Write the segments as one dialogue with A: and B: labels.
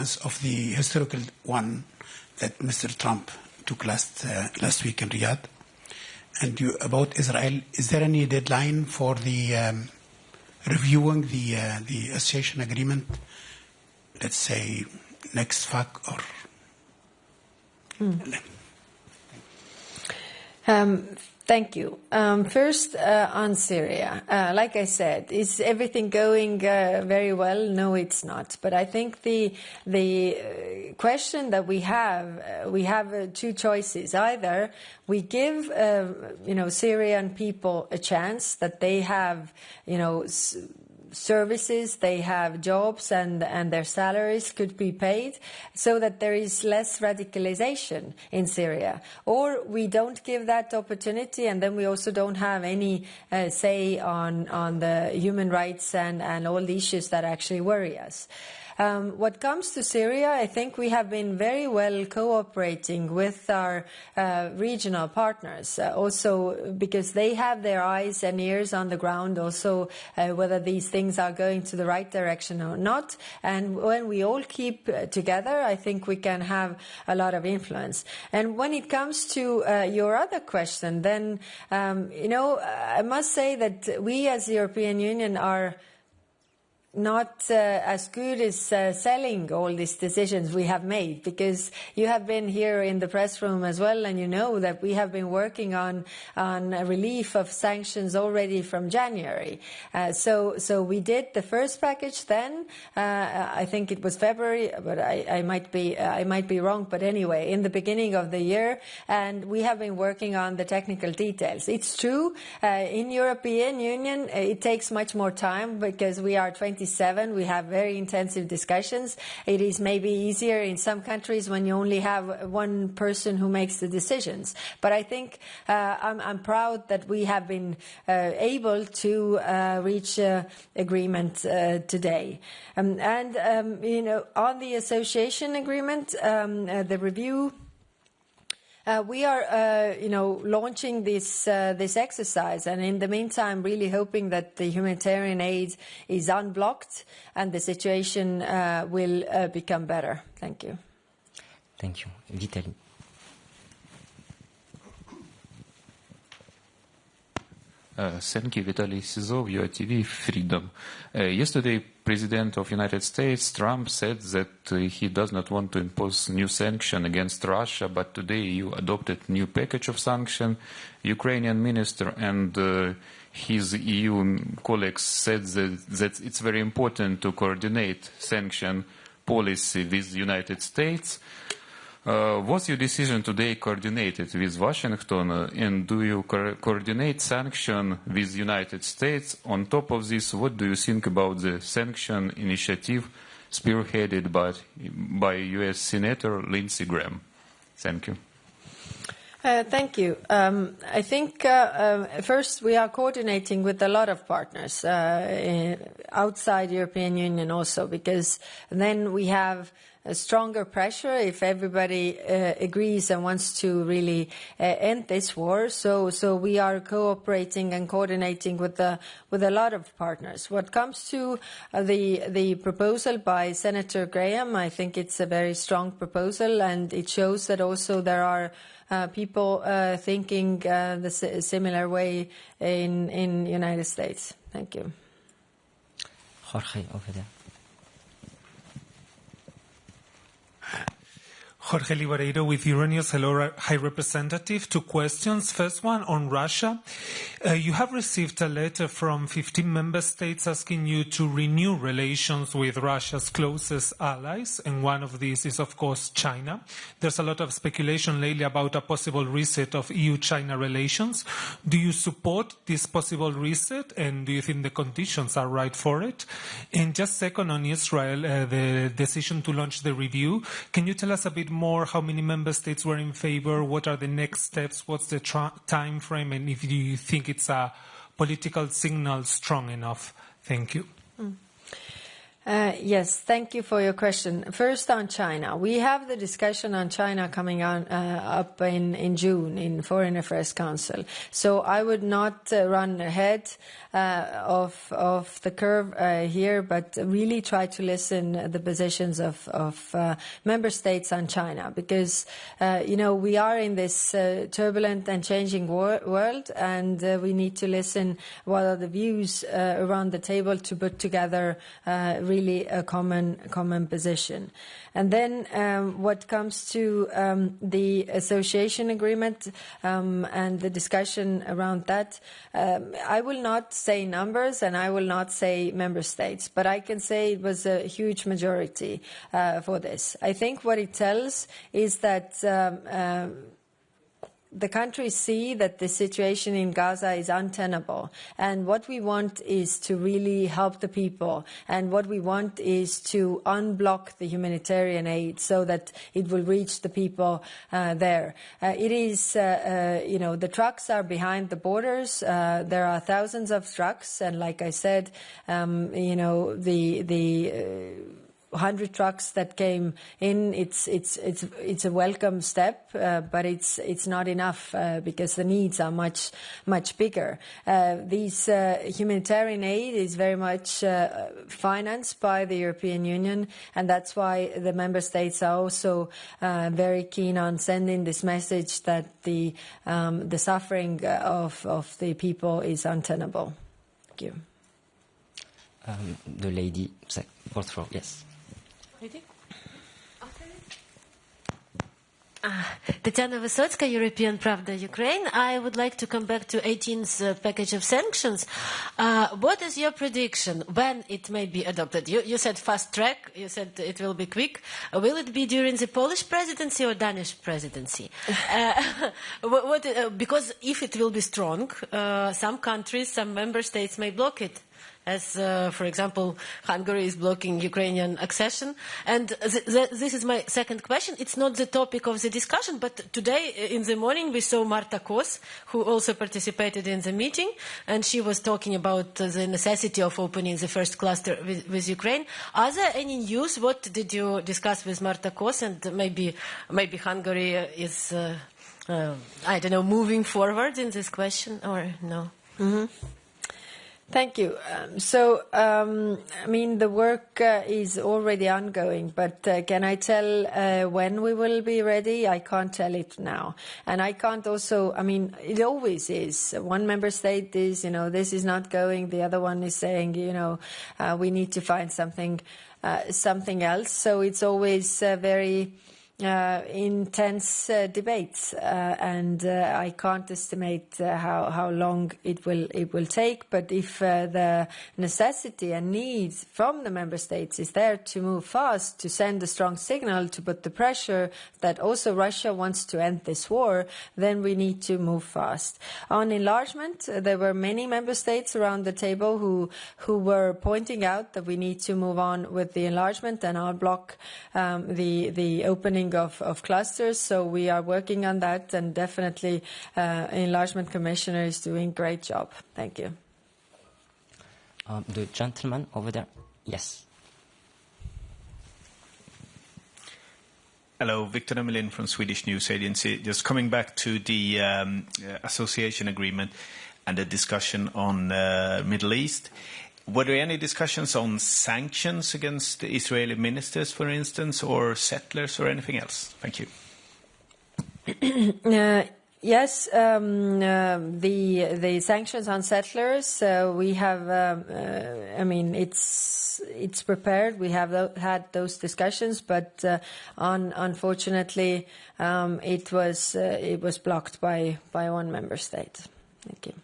A: of the historical one that Mr. Trump took last week in Riyadh, and about Israel, is there any deadline for the reviewing the association agreement? Let's say next FAC or.
B: Thank you. First, on Syria, like I said, is everything going very well? No, it's not. But I think the question that we have two choices. Either we give Syrian people a chance that they have services, they have jobs, and their salaries could be paid so that there is less radicalization in Syria. Or we don't give that opportunity, and then we also don't have any say on the human rights and all the issues that actually worry us. What comes to Syria, I think we have been very well cooperating with our regional partners, also because they have their eyes and ears on the ground, also whether these things are going to the right direction or not. And when we all keep together, I think we can have a lot of influence. And when it comes to your other question, then, I must say that we as the European Union are not as good as selling all these decisions we have made, because you have been here in the press room as well, and you know that we have been working on a relief of sanctions already from January. So we did the first package then. I think it was February, but I might be wrong. But anyway, in the beginning of the year, and we have been working on the technical details. It's true, in European Union it takes much more time because we are 27. We have very intensive discussions. It is maybe easier in some countries when you only have one person who makes the decisions. But I think I'm proud that we have been able to reach agreement today. On the association agreement, the review. We are, launching this exercise, and in the meantime, really hoping that the humanitarian aid is unblocked and the situation will become better. Thank you.
C: Thank you, Vitaly.
D: Thank you, Vitaly Sizov, UATV, Freedom. Yesterday, President of United States, Trump, said that he does not want to impose new sanctions against Russia, but today you adopted new package of sanctions. Ukrainian minister and his EU colleagues said that it's very important to coordinate sanction policy with the United States. Was your decision today coordinated with Washington, and do you coordinate sanction with the United States? On top of this, what do you think about the sanction initiative spearheaded by U.S. Senator Lindsey Graham? Thank you.
B: Thank you. I think first we are coordinating with a lot of partners outside European Union also, because then we have a stronger pressure if everybody agrees and wants to really end this war. So we are cooperating and coordinating with a lot of partners. What comes to the proposal by Senator Graham, I think it's a very strong proposal, and it shows that also there are people thinking the similar way in United States. Thank you.
C: Jorge, over there.
E: Jorge Libareiro with Euronews. Hello, High Representative. Two questions. First one on Russia. You have received a letter from 15 member states asking you to renew relations with Russia's closest allies, and one of these is, of course, China. There's a lot of speculation lately about a possible reset of EU-China relations. Do you support this possible reset, and do you think the conditions are right for it? And just second on Israel, the decision to launch the review. Can you tell us a bit more how many member states were in favor? What are the next steps? What's the time frame? And if you think it's a political signal strong enough? Thank you.
B: Yes, thank you for your question. First on China. We have the discussion on China coming on up in June in Foreign Affairs Council. So I would not run ahead of the curve here, but really try to listen the positions of member states on China, because we are in this turbulent and changing world, and we need to listen what are the views around the table to put together really a common position. And then what comes to the association agreement and the discussion around that, I will not say numbers and I will not say member states, but I can say it was a huge majority for this. I think what it tells is that the countries see that the situation in Gaza is untenable, and what we want is to really help the people, and what we want is to unblock the humanitarian aid so that it will reach the people there. It is, the trucks are behind the borders. There are thousands of trucks, and like I said, the 100 trucks that came in, it's a welcome step, but it's not enough because the needs are much bigger. These humanitarian aid is very much financed by the European Union, and that's why the member states are also very keen on sending this message that the suffering of the people is untenable. Thank you.
C: The lady, fourth row, yes.
F: Tatiana Высоцкая, European Pravda, Ukraine. I would like to come back to 18th package of sanctions. What is your prediction when it may be adopted? You said fast track. You said it will be quick. Will it be during the Polish presidency or Danish presidency? Because if it will be strong, some countries, some member states may block it. As, for example, Hungary is blocking Ukrainian accession. And this is my second question. It's not the topic of the discussion, but today in the morning we saw Marta Kos, who also participated in the meeting, and she was talking about the necessity of opening the first cluster with Ukraine. Are there any news? What did you discuss with Marta Kos? And maybe Hungary is, moving forward in this question, or no?
B: Mm-hmm. Thank you. The work is already ongoing, but can I tell when we will be ready? I can't tell it now. And I can't also, it always is. One member state is, this is not going. The other one is saying, we need to find something else. So it's always very intense debates, and I can't estimate how long it will take. But if the necessity and need from the member states is there to move fast, to send a strong signal, to put the pressure that also Russia wants to end this war, then we need to move fast. On enlargement, there were many member states around the table who were pointing out that we need to move on with the enlargement and unblock the opening of clusters. So we are working on that, and definitely Enlargement Commissioner is doing a great job. Thank you.
C: The gentleman over there. Yes.
G: Hello, Victor Emelin from Swedish News Agency. Just coming back to the association agreement and the discussion on Middle East. Were there any discussions on sanctions against the Israeli ministers, for instance, or settlers or anything else? Thank you.
B: Yes, the sanctions on settlers, we have, it's prepared. We have had those discussions, but unfortunately, it was blocked by one member state. Thank you.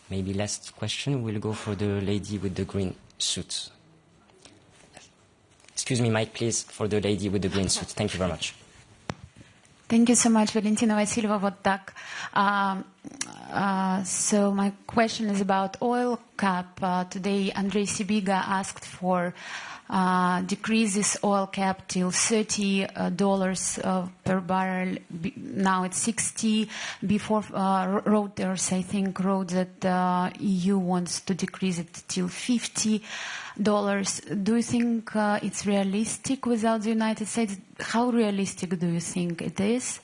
C: Maybe last question, we'll go for the lady with the green suit. Excuse me, Mike, please, for the lady with the green suit. Thank you very much.
H: Thank you so much, Valentina Vasileva. Вот так. So my question is about oil cap. Today, Andrei Sibiga asked for decreases oil cap till $30 per barrel. Now it's 60. Before Reuters, I think, wrote that EU wants to decrease it till $50. Do you think it's realistic without the United States? How realistic do you think it is?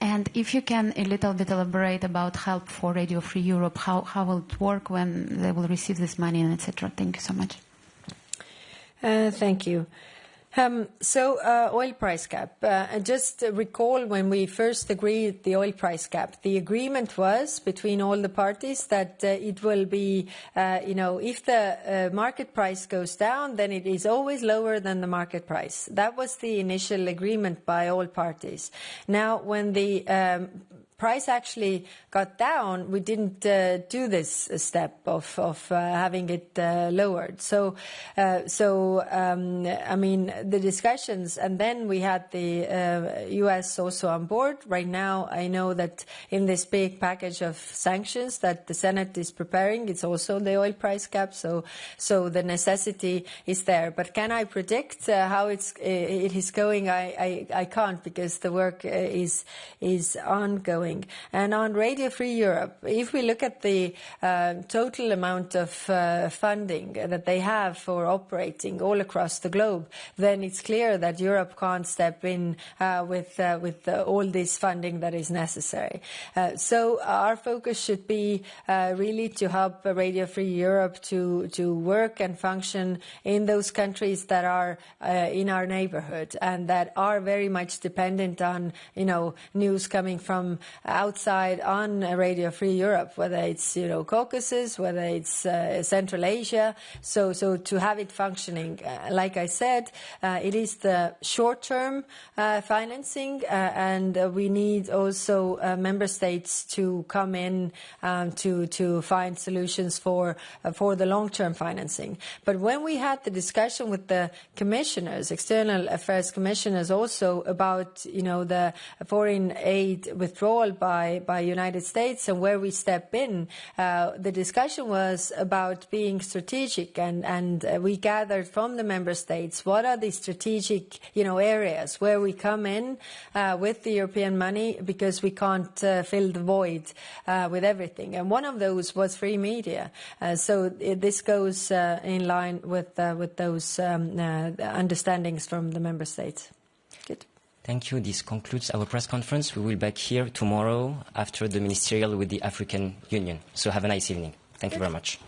H: And if you can a little bit elaborate about help for Radio Free Europe, how will it work, when they will receive this money, and etc. Thank you so much.
B: Thank you. Oil price cap. Just recall when we first agreed the oil price cap, the agreement was between all the parties that it will be, if the market price goes down, then it is always lower than the market price. That was the initial agreement by all parties. Now, when the price actually got down, we didn't do this step of having it lowered. I mean, the discussions, and then we had the US also on board. Right now, I know that in this big package of sanctions that the Senate is preparing, it's also the oil price cap. So the necessity is there. But can I predict how it is going? I can't, because the work is ongoing. And on Radio Free Europe, if we look at the total amount of funding that they have for operating all across the globe, then it's clear that Europe can't step in with all this funding that is necessary. So our focus should be really to help Radio Free Europe to work and function in those countries that are in our neighborhood and that are very much dependent on news coming from outside on Radio Free Europe, whether it's Caucasus, whether it's Central Asia. So to have it functioning, like I said, it is the short-term financing, and we need also member states to come in to find solutions for the long-term financing. But when we had the discussion with the commissioners, external affairs commissioners, also about the foreign aid withdrawal by United States and where we step in, the discussion was about being strategic, and we gathered from the member states what are the strategic areas where we come in with the European money, because we can't fill the void with everything. And one of those was free media. So this goes in line with those understandings from the member states. Good.
C: Thank you. This concludes our press conference. We will be back here tomorrow after the ministerial with the African Union. So have a nice evening. Thank you very much.